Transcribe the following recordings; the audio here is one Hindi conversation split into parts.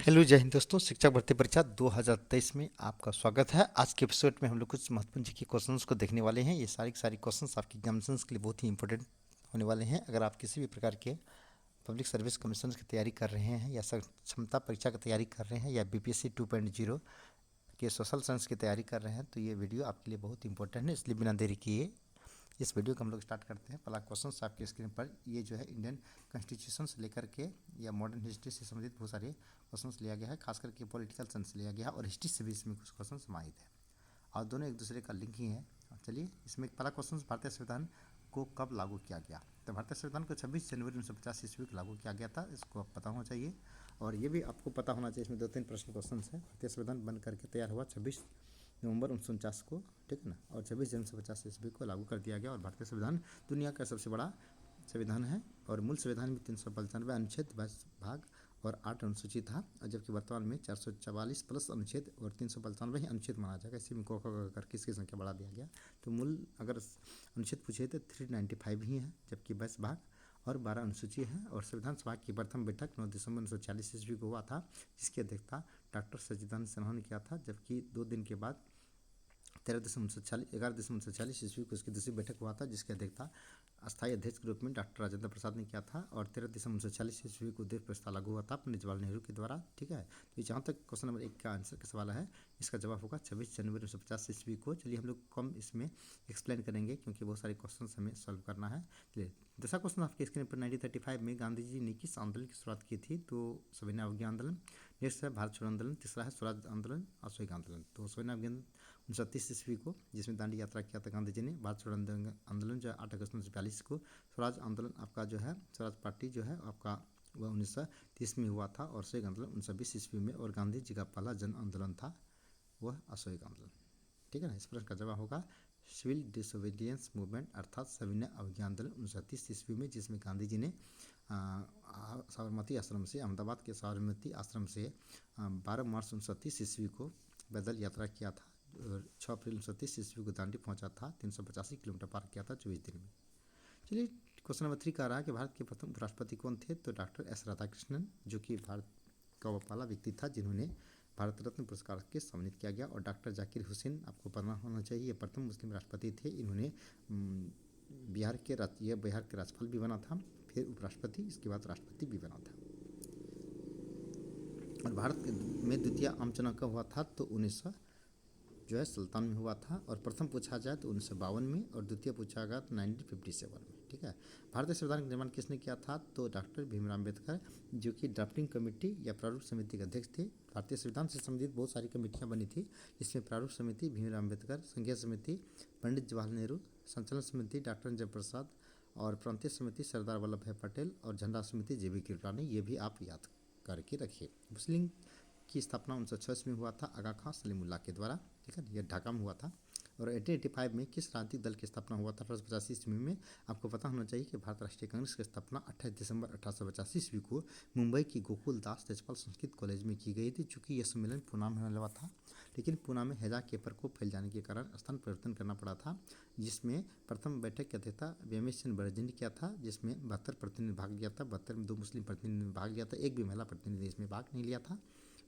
हेलो जय हिंद दोस्तों। शिक्षक भर्ती परीक्षा 2023 में आपका स्वागत है। आज के एपिसोड में हम लोग कुछ महत्वपूर्ण जी के क्वेश्चंस को देखने वाले हैं। ये सारी की सारी क्वेश्चंस आपके एग्जामिनेशंस के लिए बहुत ही इंपॉर्टेंट होने वाले हैं। अगर आप किसी भी प्रकार के पब्लिक सर्विस कमीशन की तैयारी कर रहे हैं या क्षमता परीक्षा की तैयारी कर रहे हैं या बीपीएससी 2.0 के सोशल साइंस की तैयारी कर रहे हैं तो ये वीडियो आपके लिए बहुत इंपॉर्टेंट है। इसलिए बिना देरी किए इस वीडियो को हम लोग स्टार्ट करते हैं। पहला क्वेश्चन आपके स्क्रीन पर ये जो है इंडियन कॉन्स्टिट्यूशन से लेकर के या मॉडर्न हिस्ट्री से संबंधित बहुत सारे क्वेश्चंस लिया गया है। खास करके पॉलिटिकल साइंस लिया गया है और हिस्ट्री से भी इसमें कुछ क्वेश्चन समाहित है और दोनों एक दूसरे का लिंक ही है। चलिए इसमें पहला क्वेश्चन, भारतीय संविधान को कब लागू किया गया? तो भारतीय संविधान को 26 जनवरी 1950 ईस्वी को लागू किया गया था। इसको आप पता होना चाहिए और ये भी आपको पता होना चाहिए। इसमें दो तीन प्रश्न क्वेश्चन है। भारतीय संविधान बन करके तैयार हुआ 26 नवंबर 1949 को, ठीक है ना, और 26 जनवरी 1950 ईस्वी को लागू कर दिया गया। और भारतीय संविधान दुनिया का सबसे बड़ा संविधान है और मूल संविधान में 395 अनुच्छेद 22 भाग और 8 अनुसूची था, और जबकि वर्तमान में 444 प्लस अनुच्छेद और 395 ही अनुच्छेद माना जाएगा। इसी में करके इसकी संख्या बढ़ा दिया गया। तो मूल अगर अनुच्छेद पूछे तो 395 ही है, जबकि 22 भाग और 12 अनुसूची है। और संविधान सभा की प्रथम बैठक 9 दिसंबर 1940 ईस्वी को हुआ था, जिसकी अध्यक्षता डॉक्टर सच्चिदानंद सिन्हा ने किया था। जबकि 2 दिन के बाद 11 दिसंबर 1940 ईस्वी को इसकी दूसरी बैठक हुआ था, जिसकी अध्यक्षता अस्थायी अध्यक्ष के रूप में डॉक्टर राजेंद्र प्रसाद ने किया था। और 13 दिसंबर 1940 ईस्वी को उद्योग प्रस्ताव लागू हुआ था पंडित जवाहरलाल नेहरू के द्वारा, ठीक है। तो जहाँ तक क्वेश्चन नंबर 1 का आंसर का सवाल है, इसका जवाब होगा 26 जनवरी 1950 ईस्वी को। चलिए हम लोग कम इसमें एक्सप्लेन करेंगे क्योंकि बहुत सारे क्वेश्चन हमें सॉल्व करना है। चलिए दूसरा क्वेश्चन आपके स्क्रीन पर 1935 में गांधी जी ने किस आंदोलन की शुरुआत की थी? तो सविनय अवज्ञा आंदोलन। नेक्स्ट है भारत छोड़ो आंदोलन। तीसरा है स्वराज आंदोलन, असहयोग आंदोलन। तो सविनय अवज्ञा 1930 ईस्वी को, जिसमें दांडी यात्रा किया था गांधी जी ने। भारत छोड़ो आंदोलन जो 8 अगस्त 1942 को। स्वराज आंदोलन आपका जो है, स्वराज पार्टी जो है आपका वह 1930 में हुआ था। और असहयोग आंदोलन 1920 ईस्वी में। और गांधी जी का पहला जन आंदोलन था वह असहयोग आंदोलन, ठीक है ना। इस प्रश्न का जवाब होगा सिविल डिसोबीडियंस मूवमेंट अर्थात सविनय अवज्ञा आंदोलन 1930 ईस्वी में, जिसमें गांधी जी ने साबरमती आश्रम से, अहमदाबाद के साबरमती आश्रम से 12 मार्च 1930 ईस्वी को पैदल यात्रा किया था। और 6 अप्रैल 1930 ईस्वी को दांडी पहुंचा था। 385 किलोमीटर पार किया था 24 दिन में। चलिए क्वेश्चन नंबर 3 कह रहा है कि भारत के प्रथम उपराष्ट्रपति कौन थे? तो डॉक्टर एस राधाकृष्णन, जो कि भारत का वह पहला व्यक्ति था जिन्होंने भारत रत्न पुरस्कार के सम्मानित किया गया। और डॉक्टर जाकिर हुसैन, आपको पता होना चाहिए, ये प्रथम मुस्लिम राष्ट्रपति थे। इन्होंने बिहार के राज्यपाल भी बना था, फिर उपराष्ट्रपति, इसके बाद राष्ट्रपति भी बना था। और भारत में द्वितीय आम चुनाव कब हुआ था? तो 1957 में हुआ था। और प्रथम पूछा जाए तो 1952 में, और द्वितीय पूछा गया तो 1957 में, ठीक है। भारतीय संविधान का निर्माण किसने किया था? तो डॉक्टर भीमराव अम्बेडकर, जो कि ड्राफ्टिंग कमेटी या प्रारूप समिति के अध्यक्ष थे। भारतीय संविधान से संबंधित बहुत सारी कमेटियां बनी थी, जिसमें प्रारूप समिति भीमराव अम्बेडकर, संघीय समिति पंडित जवाहरलाल नेहरू, संचालन समिति डॉक्टर जय प्रसाद, और प्रांतीय समिति सरदार वल्लभ भाई पटेल, और झंडा समिति JB कृपलानी। ये भी आप याद करके रखिए। मुस्लिम की स्थापना 1906 में हुआ था आगा खां सलीमुल्लाह के द्वारा, ठीक है। यह ढाका में हुआ था। और 1885 में किस राजनीतिक दल की स्थापना हुआ था? 1885 ईस्वी में। आपको पता होना चाहिए कि भारत राष्ट्रीय कांग्रेस की स्थापना 28 दिसंबर 1885 ईस्वी को मुंबई की गोकुल दास तेजपाल संस्कृत कॉलेज में की गई थी। चूँकि यह सम्मेलन पूना में होने वाला था, लेकिन पूना में हैजा के प्रकोप फैल जाने के कारण स्थान परिवर्तन करना पड़ा था, जिसमें प्रथम बैठक की अध्यक्षता व्योमेश चंद्र बनर्जी ने किया था, जिसमें 72 प्रतिनिधि भाग लिया था। 72 में 2 मुस्लिम प्रतिनिधि ने भाग लिया था, एक भी महिला प्रतिनिधि इसमें भाग नहीं लिया था।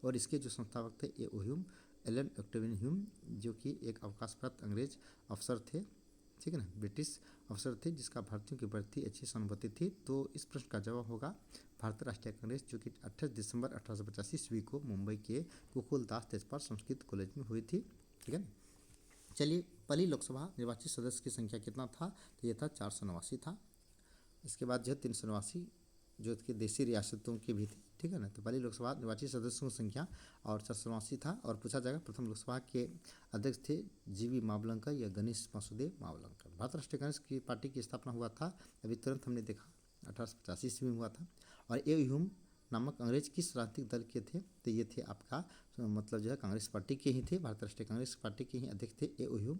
और इसके जो संस्थापक थे A O Hume, Allan Octavian Hume, जो कि एक अवकाश प्राप्त अंग्रेज अफसर थे, ठीक है ना, ब्रिटिश अफसर थे, जिसका भारतीयों के प्रति अच्छी सहानुभूति थी। तो इस प्रश्न का जवाब होगा भारतीय राष्ट्रीय कांग्रेस, जो कि 28 दिसंबर 1885 ईस्वी को मुंबई के गोकुल दास तेजपाल संस्कृत कॉलेज में हुई थी, ठीक है ना। चलिए पहली लोकसभा निर्वाचित सदस्य की संख्या कितना था? तो ये था 489 था। इसके बाद जो है 389 जो कि देशी रियासतों के भी थे, ठीक है ना। तो पहली लोकसभा निर्वाचित सदस्यों की संख्या और 489 था। और पूछा जाएगा प्रथम लोकसभा के अध्यक्ष थे GV मावलंकर या गणेश वासुदेव मावलंकर। भारत राष्ट्रीय कांग्रेस की पार्टी की स्थापना हुआ था, अभी तुरंत हमने देखा, 1885 ईस्वी में हुआ था। और ए ह्यूम नामक अंग्रेज किस राजनीतिक दल के थे? तो ये थे आपका मतलब जो है कांग्रेस पार्टी के ही थे, भारत राष्ट्रीय कांग्रेस पार्टी के ही अध्यक्ष थे ए ह्यूम,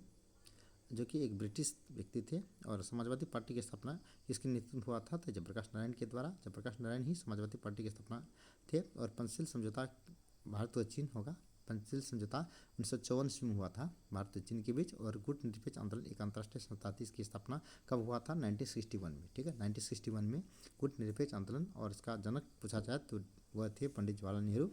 जो कि एक ब्रिटिश व्यक्ति थे। और समाजवादी पार्टी की स्थापना किसके नेतृत्व हुआ था? तो जयप्रकाश नारायण के द्वारा। जयप्रकाश नारायण ही समाजवादी पार्टी की स्थापना थे। और पंचशील समझौता भारत व चीन होगा। पंचशील समझौता 1954 ईस्वी में हुआ था भारत और चीन के बीच। और गुट निरपेक्ष आंदोलन एक अंतर्राष्ट्रीय संस्था थी, इसकी स्थापना कब हुआ था? 1961 में, ठीक है, 1961 में गुट निरपेक्ष आंदोलन। और इसका जनक पूछा जाए तो वह थे पंडित जवाहरलाल नेहरू।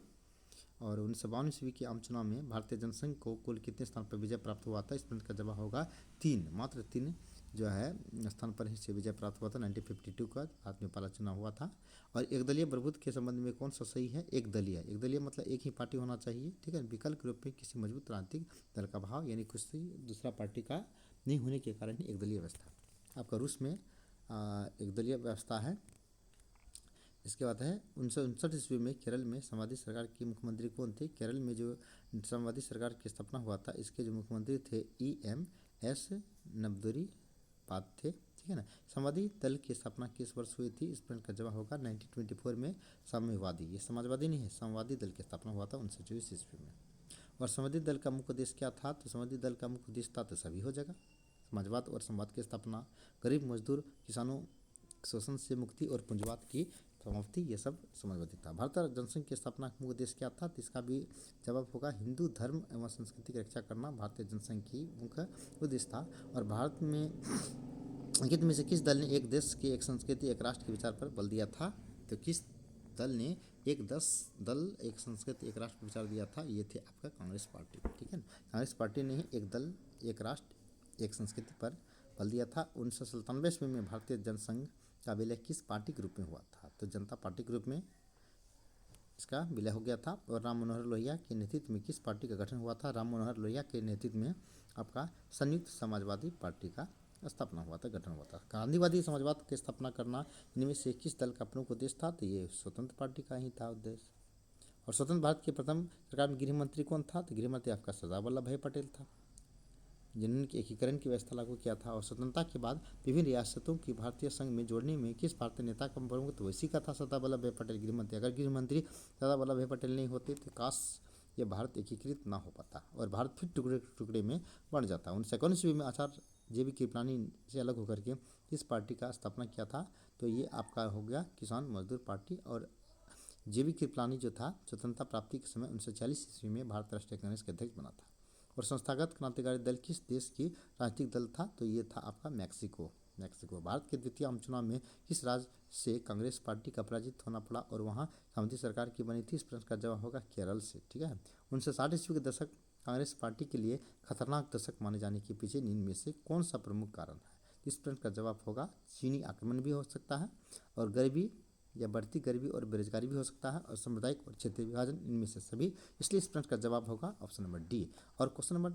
और 1952 के आम चुनाव में भारतीय जनसंघ को कुल कितने स्थान पर विजय प्राप्त हुआ था? इस प्रश्न का जवाब होगा 3, मात्र 3 जो है स्थान पर ही विजय प्राप्त हुआ था। 1952 का भारत में पहला चुनाव हुआ था। और एक दलीय प्रभुत्व के संबंध में कौन सा सही है? एक दलीय मतलब एक ही पार्टी होना चाहिए, ठीक है। विकल्प रूप में किसी मजबूत राजनीतिक दल का भाव, यानी किसी दूसरा पार्टी का नहीं होने के कारण ही एक दलीय व्यवस्था। आपका रूस में एक दलीय व्यवस्था है। इसके बाद है 1959 ईस्वी में केरल में समाजवादी सरकार के मुख्यमंत्री कौन थे? केरल में जो समाजवादी सरकार की स्थापना हुआ था, इसके जो मुख्यमंत्री थे EMS नंबूदिरी-पाद थे, ठीक है ना। समाजवादी दल की स्थापना किस वर्ष हुई थी? इस प्रश्न का जवाब होगा 1924 में। साम्यवादी, ये समाजवादी नहीं है, साम्यवादी दल की स्थापना हुआ था 1924 ईस्वी में। और समाजवादी दल का मुख्य उद्देश्य क्या था? तो समाजवादी दल का मुख्य उद्देश्य था तो सभी हो जाएगा, समाजवाद और संवाद की स्थापना, गरीब मजदूर किसानों शोषण से मुक्ति और पूंजीवाद की समाप्ति, ये सब समाजवादी था। भारतीय जनसंघ की स्थापना का मुख्य उद्देश्य क्या था? तो इसका भी जवाब होगा हिंदू धर्म एवं संस्कृति की रक्षा करना भारतीय जनसंघ की मुख्य उद्देश्य था। और भारत में निम्नलिखित में से किस दल ने एक देश की एक संस्कृति एक राष्ट्र के विचार पर बल दिया था? तो किस दल ने एक दल एक संस्कृति एक राष्ट्र पर विचार दिया था? ये थे आपका कांग्रेस पार्टी, ठीक है ना। कांग्रेस पार्टी ने ही एक दल एक राष्ट्र एक संस्कृति पर बल दिया था। 1997 में भारतीय जनसंघ का विलय किस पार्टी के रूप में हुआ था? तो जनता पार्टी के रूप में इसका विलय हो गया था। और राम मनोहर लोहिया के नेतृत्व में किस पार्टी का गठन हुआ था? राम मनोहर लोहिया के नेतृत्व में आपका संयुक्त समाजवादी पार्टी का स्थापना हुआ था, गठन हुआ था। गांधीवादी समाजवाद की स्थापना करना इनमें से किस दल का प्रमुख उद्देश्य था? तो ये स्वतंत्र पार्टी का ही था उद्देश्य। और स्वतंत्र भारत के प्रथम सरकार में गृह मंत्री कौन था? तो गृह मंत्री आपका सरदार वल्लभ भाई पटेल था, जिन्होंने एकीकरण की व्यवस्था लागू किया था। और स्वतंत्रता के बाद विभिन्न रियासतों की भारतीय संघ में जोड़ने में किस भारतीय नेता का प्रमुख? तो वैसी का था सरदार वल्लभ भाई पटेल गृह मंत्री। अगर गृह मंत्री सरदार वल्लभ भाई पटेल नहीं होते तो काश ये भारत एकीकृत ना हो पाता और भारत फिर टुकड़े टुकड़े में बढ़ जाता। 1951 ईस्वी में आचार्य JB कृपलानी से अलग होकर के किस पार्टी का स्थापना किया था? तो ये आपका हो गया किसान मजदूर पार्टी। और JB कृपलानी जो था स्वतंत्रता प्राप्ति के समय 1940 ईस्वी में भारत राष्ट्रीय कांग्रेस के अध्यक्ष बना था। और संस्थागत क्रांतिकारी दल किस देश की राजनीतिक दल था? तो ये था आपका मैक्सिको। भारत के द्वितीय आम चुनाव में किस राज्य से कांग्रेस पार्टी का पराजित होना पड़ा और वहाँ समाजवादी सरकार की बनी थी? इस प्रश्न का जवाब होगा केरल से, ठीक है। 1960 ईस्वी के दशक कांग्रेस पार्टी के लिए खतरनाक दशक माने जाने के पीछे निम्न में से कौन सा प्रमुख कारण है? इस प्रश्न का जवाब होगा चीनी आक्रमण भी हो सकता है, और गरीबी या बढ़ती गरीबी और बेरोजगारी भी हो सकता है, और सामुदायिक और क्षेत्रीय विभाजन, इनमें से सभी। इसलिए इस प्रश्न का जवाब होगा ऑप्शन नंबर डी। और क्वेश्चन नंबर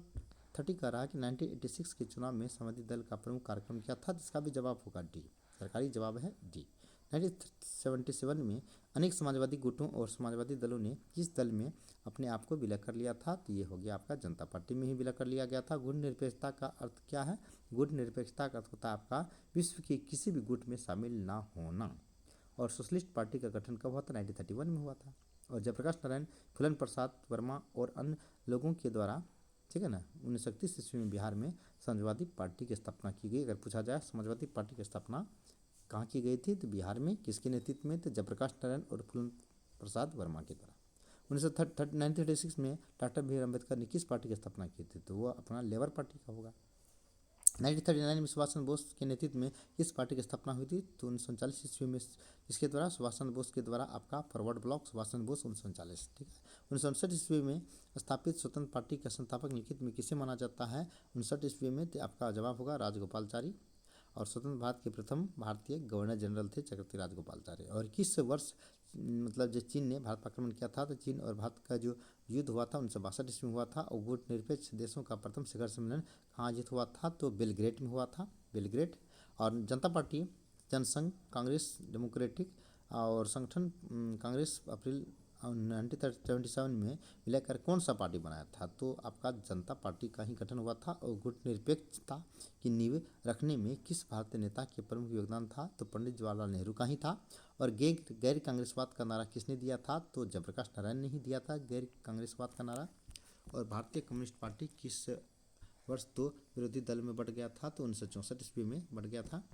30 कह रहा है कि 1986 के चुनाव में समाजवादी दल का प्रमुख कार्यक्रम क्या था? जिसका भी जवाब होगा डी, सरकारी जवाब है डी। 1977 में अनेक समाजवादी गुटों और समाजवादी दलों ने किस दल में अपने आप को विलय कर लिया था? तो ये हो गया आपका जनता पार्टी में ही विलय कर लिया गया था। गुट निरपेक्षता का अर्थ क्या है? गुट निरपेक्षता का अर्थ होता है आपका विश्व के किसी भी गुट में शामिल ना होना। और सोशलिस्ट पार्टी का गठन कब हुआ था? 1931 में हुआ था। और जयप्रकाश नारायण, फूलन प्रसाद वर्मा और अन्य लोगों के द्वारा, ठीक है ना, 1931 ईस्वी में बिहार में समाजवादी पार्टी की स्थापना की गई। अगर पूछा जाए समाजवादी पार्टी की स्थापना कहाँ की गई थी, तो बिहार में। किसके नेतृत्व में? तो जयप्रकाश नारायण और फूलन प्रसाद वर्मा के द्वारा। 1936 में डॉक्टर बी आर अम्बेडकर ने किस पार्टी की स्थापना की थी? तो वो अपना लेबर पार्टी का होगा। 1939 में सुभाष चंद्र बोस के नेतृत्व में किस पार्टी की स्थापना हुई थी? तो 1939 ईस्वी में इसके द्वारा सुभाष चंद्र बोस के द्वारा आपका फॉरवर्ड ब्लॉक सुभाष चंद्र बोस 1939, ठीक है। 1959 ईस्वी में स्थापित स्वतंत्र पार्टी का संस्थापक निम्नलिखित में किसे माना जाता है? 1959 ईस्वी में तो आपका जवाब होगा राजगोपालाचारी। और स्वतंत्र भारत के प्रथम भारतीय गवर्नर जनरल थे चक्रवर्ती राजगोपालाचारी। और किस वर्ष मतलब जो चीन ने भारत पर आक्रमण किया था, तो चीन और भारत का जो युद्ध हुआ था 1962 ईस्वी में हुआ था। और गुट निरपेक्ष देशों का प्रथम शिखर सम्मेलन कहाँ आयोजित हुआ था? तो बेलग्रेड में हुआ था, बेलग्रेड। और जनता पार्टी, जनसंघ, कांग्रेस डेमोक्रेटिक और संगठन कांग्रेस अप्रैल 1977 में विलय कर कौन सा पार्टी बनाया था? तो आपका जनता पार्टी का ही गठन हुआ था। और गुट निरपेक्षता की नींव रखने में किस भारतीय नेता के प्रमुख योगदान था? तो पंडित जवाहरलाल नेहरू का ही था। और गैर कांग्रेसवाद का नारा किसने दिया था? तो जयप्रकाश नारायण ने ही दिया था गैर कांग्रेसवाद का नारा। और भारतीय कम्युनिस्ट पार्टी किस वर्ष दो विरोधी दल में बढ़ गया था? तो 1964 ईस्वी में बढ़ गया था,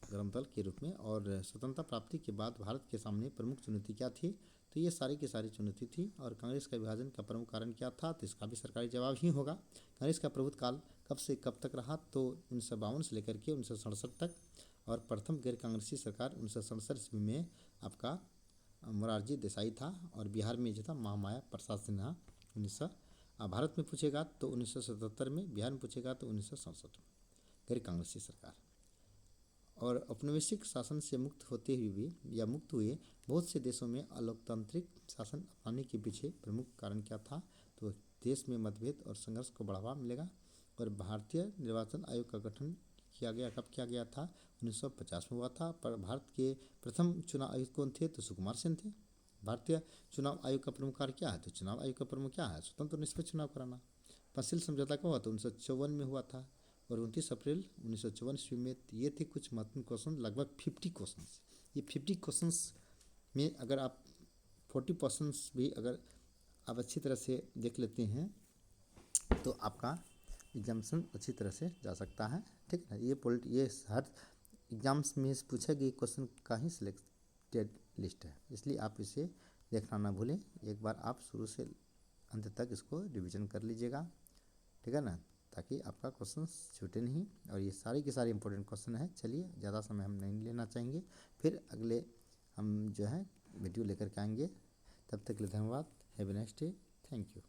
धर्मदल के रूप में। और स्वतंत्रता प्राप्ति के बाद भारत के सामने प्रमुख चुनौती क्या थी? तो ये सारी की सारी चुनौती थी। और कांग्रेस का विभाजन का प्रमुख कारण क्या था? तो इसका भी सरकारी जवाब ही होगा। कांग्रेस का प्रभुत्व काल कब से कब तक रहा? तो 1952 से लेकर के 1967 तक। और प्रथम गैर कांग्रेसी सरकार 1967 ईस्वी में आपका मोरारजी देसाई था, और बिहार में जो था महामाया प्रसाद सिन्हा 1900। भारत में पूछेगा तो 1977 में, बिहार में पूछेगा तो 1967 में, गैर कांग्रेसी सरकार। और औपनिवेशिक शासन से मुक्त होते हुए भी या मुक्त हुए बहुत से देशों में अलोकतांत्रिक शासन अपनाने के पीछे प्रमुख कारण क्या था? तो देश में मतभेद और संघर्ष को बढ़ावा मिलेगा। और भारतीय निर्वाचन आयोग का गठन किया गया, कब किया गया था? 1950 में हुआ था। पर भारत के प्रथम चुनाव आयुक्त कौन थे? तो सुकुमार सेन थे। भारतीय चुनाव आयोग का प्रमुख कार्य क्या है? तो चुनाव आयोग का प्रमुख क्या है? स्वतंत्र और निष्पक्ष चुनाव कराना। पंचशील समझौता कब हुआ था? 1954 में हुआ था। और 29 अप्रैल 1954 ईस्वी में। ये थे कुछ महत्वपूर्ण क्वेश्चन, लगभग 50 क्वेश्चन। ये 50 क्वेश्चन में अगर आप 40 क्वेश्चन भी अगर आप अच्छी तरह से देख लेते हैं तो आपका एग्जामिनेशन अच्छी तरह से जा सकता है, ठीक है। ये हर एग्जाम्स में से पूछे गए क्वेश्चन का ही सिलेक्टेड लिस्ट है, इसलिए आप इसे देखना ना भूलें। एक बार आप शुरू से अंत तक इसको रिवीजन कर लीजिएगा, ठीक है ना, ताकि आपका क्वेश्चन छूटे नहीं। और ये सारी के सारे इंपॉर्टेंट क्वेश्चन हैं। चलिए, ज़्यादा समय हम नहीं लेना चाहेंगे, फिर अगले हम जो है वीडियो लेकर के आएंगे। तब तक के लिए धन्यवाद। Have a nice day. Thank you.